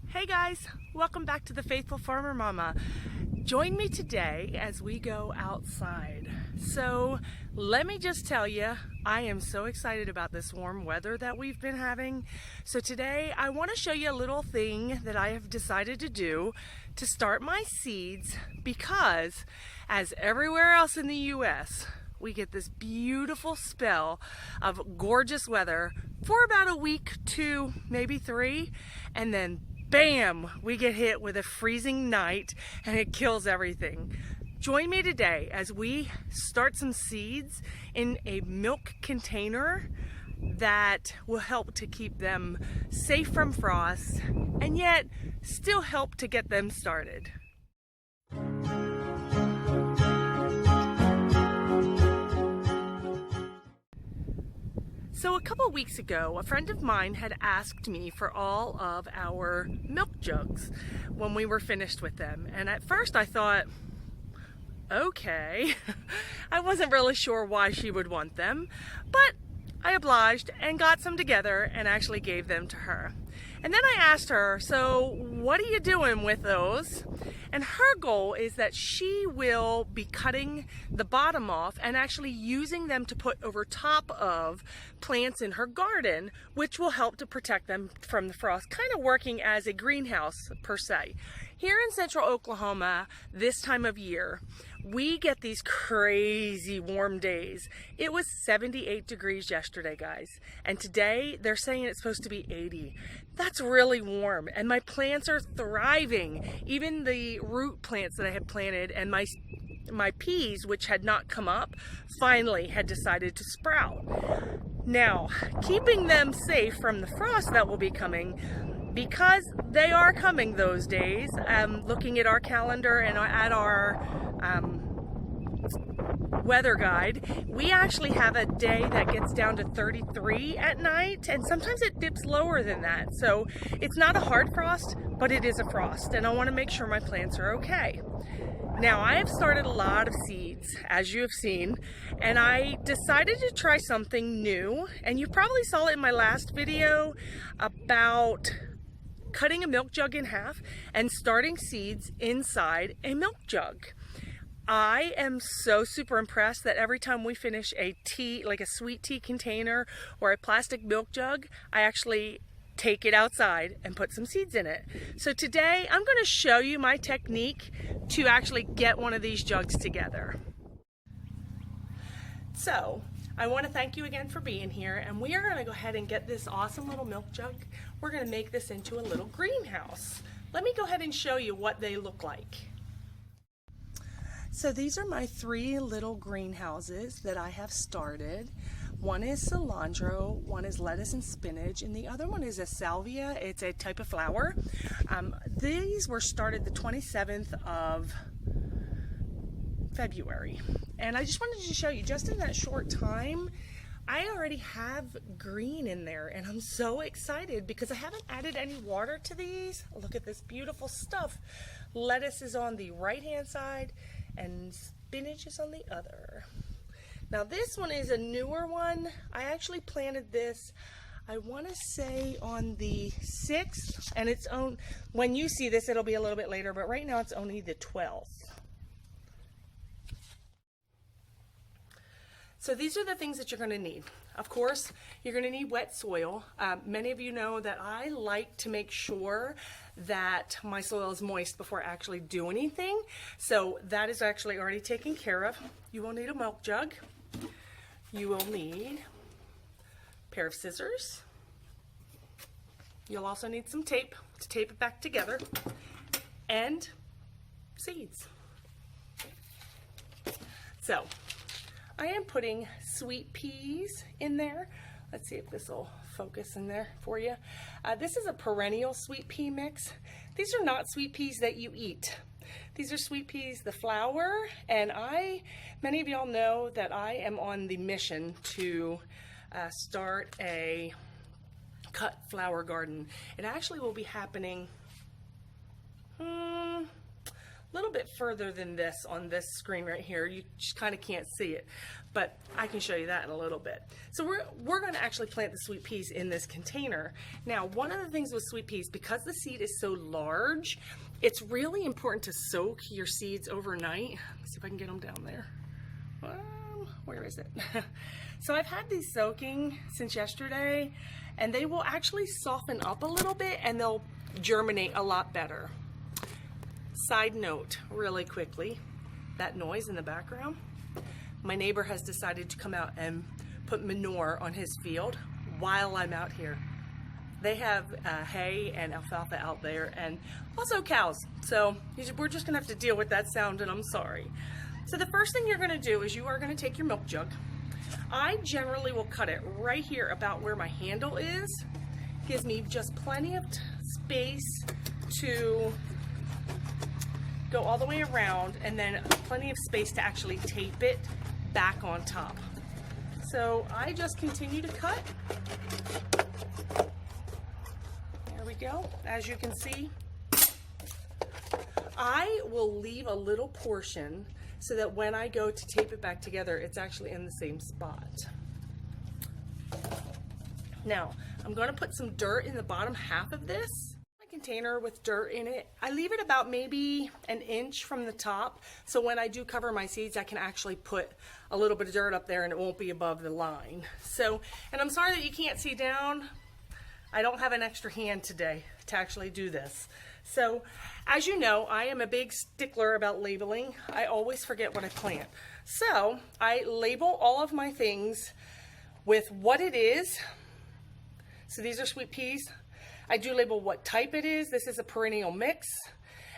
Hey guys, welcome back to the Faithful Farmer Mama. Join me today as we go outside. So let me just tell you, I am so excited about this warm weather that we've been having. So today I want to show you a little thing that I have decided to do to start my seeds, because as everywhere else in the US, we get this beautiful spell of gorgeous weather for about a week, 2, maybe 3, and then bam, we get hit with a freezing night and it kills everything. Join me today as we start some seeds in a milk container that will help to keep them safe from frost and yet still help to get them started. So a couple weeks ago, a friend of mine had asked me for all of our milk jugs when we were finished with them. And at first I thought, okay, I wasn't really sure why she would want them, but I obliged and got some together and actually gave them to her. And then I asked her, so what are you doing with those? And her goal is that she will be cutting the bottom off and actually using them to put over top of plants in her garden, which will help to protect them from the frost, kind of working as a greenhouse per se. Here in central Oklahoma, this time of year, we get these crazy warm days. It was 78 degrees yesterday, guys, and today they're saying it's supposed to be 80. That's really warm, and my plants are thriving. Even the root plants that I had planted and my peas, which had not come up, finally had decided to sprout. Now, keeping them safe from the frost that will be coming, because they are coming those days, looking at our calendar and at our weather guide, we actually have a day that gets down to 33 at night, and sometimes it dips lower than that. So it's not a hard frost, but it is a frost, and I want to make sure my plants are okay. Now, I have started a lot of seeds, as you have seen, and I decided to try something new, and you probably saw it in my last video about cutting a milk jug in half and starting seeds inside a milk jug. I am so super impressed that every time we finish a tea, like a sweet tea container or a plastic milk jug, I actually take it outside and put some seeds in it. So today I'm going to show you my technique to actually get one of these jugs together. So I want to thank you again for being here, and we are going to go ahead and get this awesome little milk jug. We're going to make this into a little greenhouse. Let me go ahead and show you what they look like. So these are my 3 little greenhouses that I have started. One is cilantro, one is lettuce and spinach, and the other one is a salvia. It's a type of flower. These were started the 27th of February. And I just wanted to show you, just in that short time, I already have green in there, and I'm so excited because I haven't added any water to these. Look at this beautiful stuff. Lettuce is on the right-hand side, and spinach is on the other. Now this one is a newer one. I actually planted this, I want to say on the 6th, and it's on, when you see this it'll be a little bit later, but right now it's only the 12th. So these are the things that you're going to need. Of course, you're going to need wet soil. Many of you know that I like to make sure that my soil is moist before I actually do anything. So that is actually already taken care of. You will need a milk jug. You will need a pair of scissors. You'll also need some tape to tape it back together, and seeds. So I am putting sweet peas in there. Let's see if this will focus in there for you. This is a perennial sweet pea mix. These are not sweet peas that you eat. These are sweet peas, the flower, and many of y'all know that I am on the mission to start a cut flower garden. It actually will be happening a little bit further than this on this screen right here. You just kind of can't see it, but I can show you that in a little bit. So we're going to actually plant the sweet peas in this container. Now, one of the things with sweet peas, because the seed is so large, it's really important to soak your seeds overnight. Let's see if I can get them down there. Where is it? So I've had these soaking since yesterday, and they will actually soften up a little bit and they'll germinate a lot better. Side note, really quickly, that noise in the background, my neighbor has decided to come out and put manure on his field while I'm out here. They have hay and alfalfa out there, and also cows. So we're just gonna have to deal with that sound, and I'm sorry. So the first thing you're gonna do is you are gonna take your milk jug. I generally will cut it right here about where my handle is. Gives me just plenty of space to go all the way around, and then plenty of space to actually tape it back on top. So I just continue to cut. There we go. As you can see, I will leave a little portion so that when I go to tape it back together, it's actually in the same spot. Now, I'm going to put some dirt in the bottom half of this. My container with dirt in it, I leave it about maybe an inch from the top, so when I do cover my seeds, I can actually put a little bit of dirt up there and it won't be above the line. So, and I'm sorry that you can't see down. I don't have an extra hand today to actually do this. So, as you know, I am a big stickler about labeling. I always forget what I plant. So, I label all of my things with what it is. So these are sweet peas. I do label what type it is. This is a perennial mix.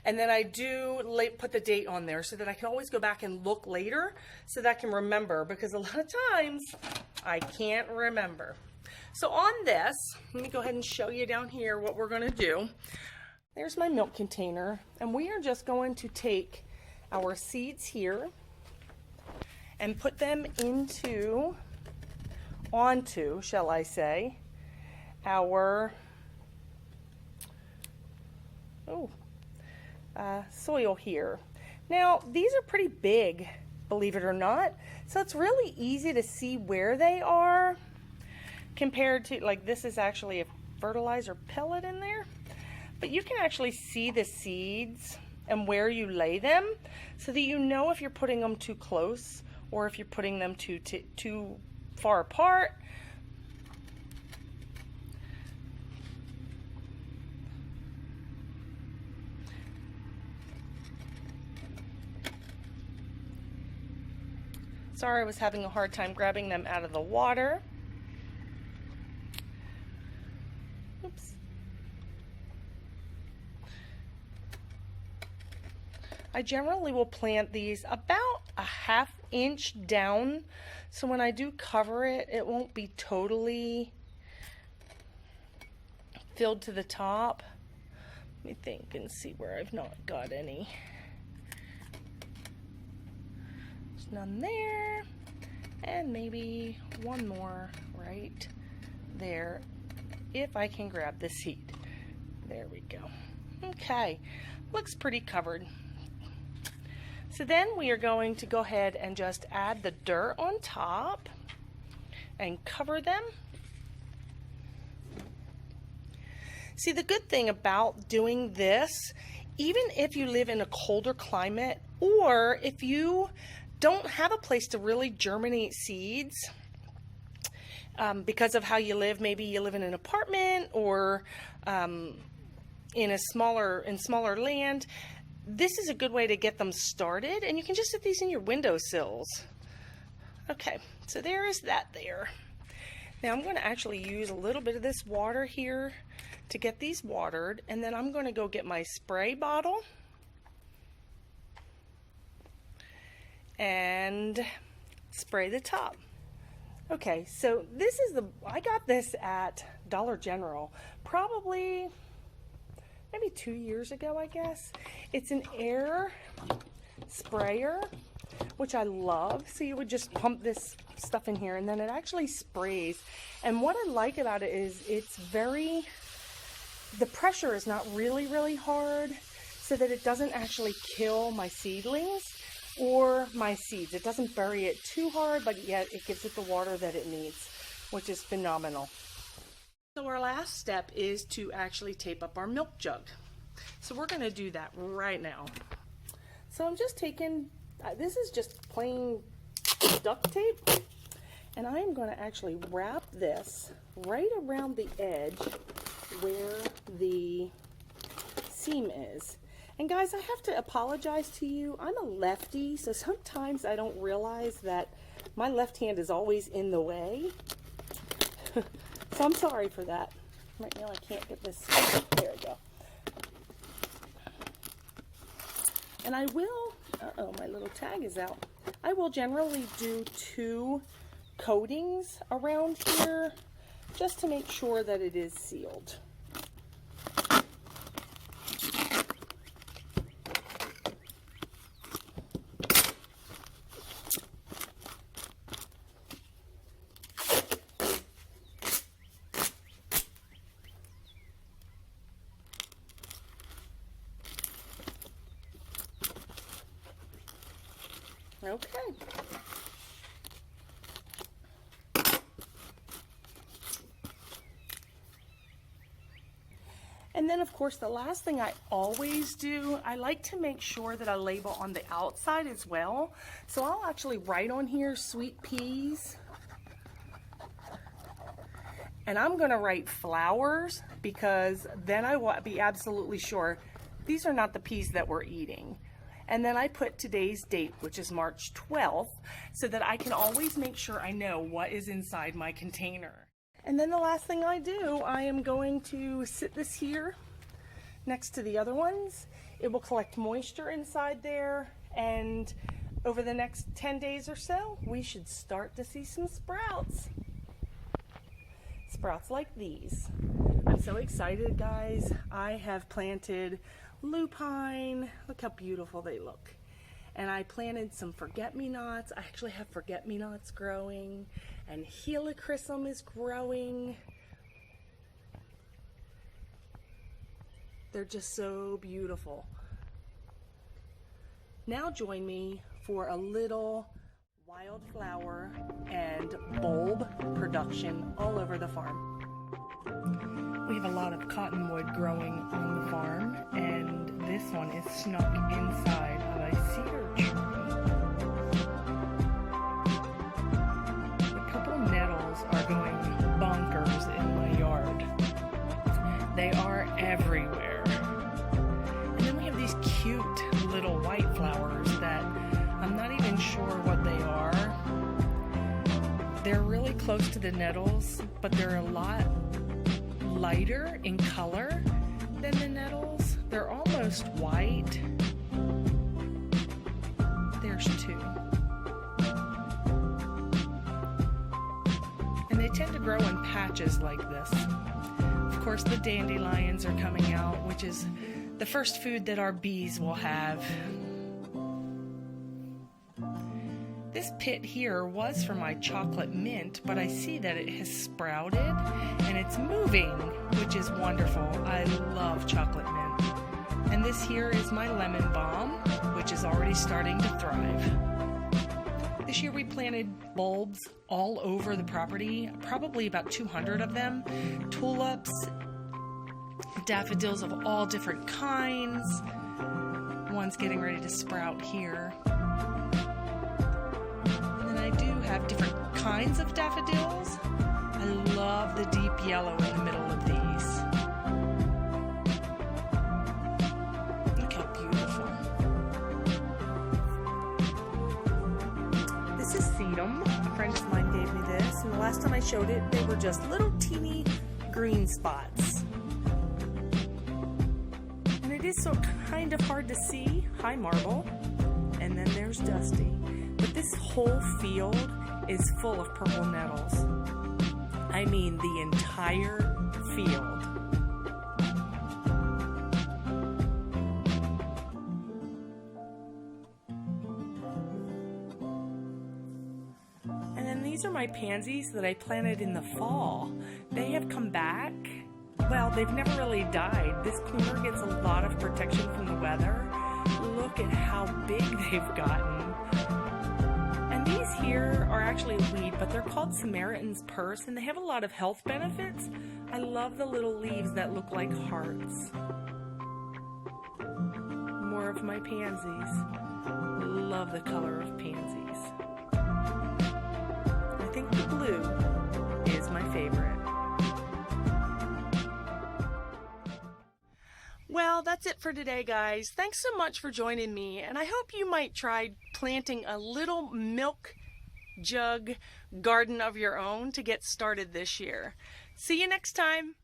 And then I do put the date on there so that I can always go back and look later so that I can remember, because a lot of times I can't remember. So on this, let me go ahead and show you down here what we're gonna do. There's my milk container, and we are just going to take our seeds here and put them onto, shall I say, our soil here. Now, these are pretty big, believe it or not, so it's really easy to see where they are compared to, like, this is actually a fertilizer pellet in there. But you can actually see the seeds and where you lay them so that you know if you're putting them too close or if you're putting them too far apart. Sorry, I was having a hard time grabbing them out of the water. Oops. I generally will plant these about a ½ inch down, so when I do cover it, it won't be totally filled to the top. Let me think and see where I've not got any. There's none there, and maybe one more right there if I can grab the seed. There we go. Okay, looks pretty covered. So then we are going to go ahead and just add the dirt on top and cover them. See, the good thing about doing this, even if you live in a colder climate or if you don't have a place to really germinate seeds because of how you live, maybe you live in an apartment or in smaller land, this is a good way to get them started, and you can just set these in your windowsills. Okay, so there is that there. Now I'm going to actually use a little bit of this water here to get these watered, and then I'm going to go get my spray bottle and spray the top. Okay, so this is I got this at Dollar General, probably maybe 2 years ago, I guess. It's an air sprayer, which I love. So you would just pump this stuff in here and then it actually sprays. And what I like about it is the pressure is not really hard. so that it doesn't actually kill my seedlings or my seeds. It doesn't bury it too hard, but yet it gives it the water that it needs, which is phenomenal. So our last step is to actually tape up our milk jug. So we're going to do that right now. So I'm just taking, this is just plain duct tape, and I am going to actually wrap this right around the edge where the seam is. And guys, I have to apologize to you. I'm a lefty, so sometimes I don't realize that my left hand is always in the way. So I'm sorry for that. Right now I can't get this. There we go. And I will, uh-oh, my little tag is out. I will generally do 2 coatings around here just to make sure that it is sealed. Okay. And then of course the last thing I always do, I like to make sure that I label on the outside as well. So I'll actually write on here sweet peas. And I'm going to write flowers because then I will be absolutely sure these are not the peas that we're eating. And then I put today's date, which is March 12th, so that I can always make sure I know what is inside my container. And then the last thing I do, I am going to sit this here next to the other ones. It will collect moisture inside there, and over the next 10 days or so, we should start to see some sprouts. Sprouts like these. I'm so excited, guys. I have planted lupine. Look how beautiful they look. And I planted some forget-me-nots. I actually have forget-me-nots growing, and helichrysum is growing. They're just so beautiful. Now join me for a little wildflower and bulb production all over the farm. We have a lot of cottonwood growing on the farm, and this one is snuck inside of a cedar tree. The purple nettles are going bonkers in my yard. They are everywhere. And then we have these cute little white flowers that I'm not even sure what they are. They're really close to the nettles, but they're a lot lighter in color than the nettles. They're almost white. There's 2. And they tend to grow in patches like this. Of course, the dandelions are coming out, which is the first food that our bees will have. This pit here was for my chocolate mint, but I see that it has sprouted and it's moving, which is wonderful. I love chocolate mint. And this here is my lemon balm, which is already starting to thrive. This year we planted bulbs all over the property, probably about 200 of them. Tulips, daffodils of all different kinds. One's getting ready to sprout here. I do have different kinds of daffodils. I love the deep yellow in the middle of these. Look how beautiful. This is sedum. A friend of mine gave me this, and the last time I showed it, they were just little teeny green spots. And it is so kind of hard to see. Hi, Marble. And then there's Dusty. But this whole field is full of purple nettles. I mean the entire field. And then these are my pansies that I planted in the fall. They have come back well, they've never really died. This corner gets a lot of protection from the weather. Look at how big they've gotten. And these here are actually a weed, but they're called Samaritan's Purse, and they have a lot of health benefits. I love the little leaves that look like hearts. More of my pansies. Love the color of pansies. I think the blue is my favorite. Well, that's it for today, guys. Thanks so much for joining me, and I hope you might try planting a little milk jug garden of your own to get started this year. See you next time.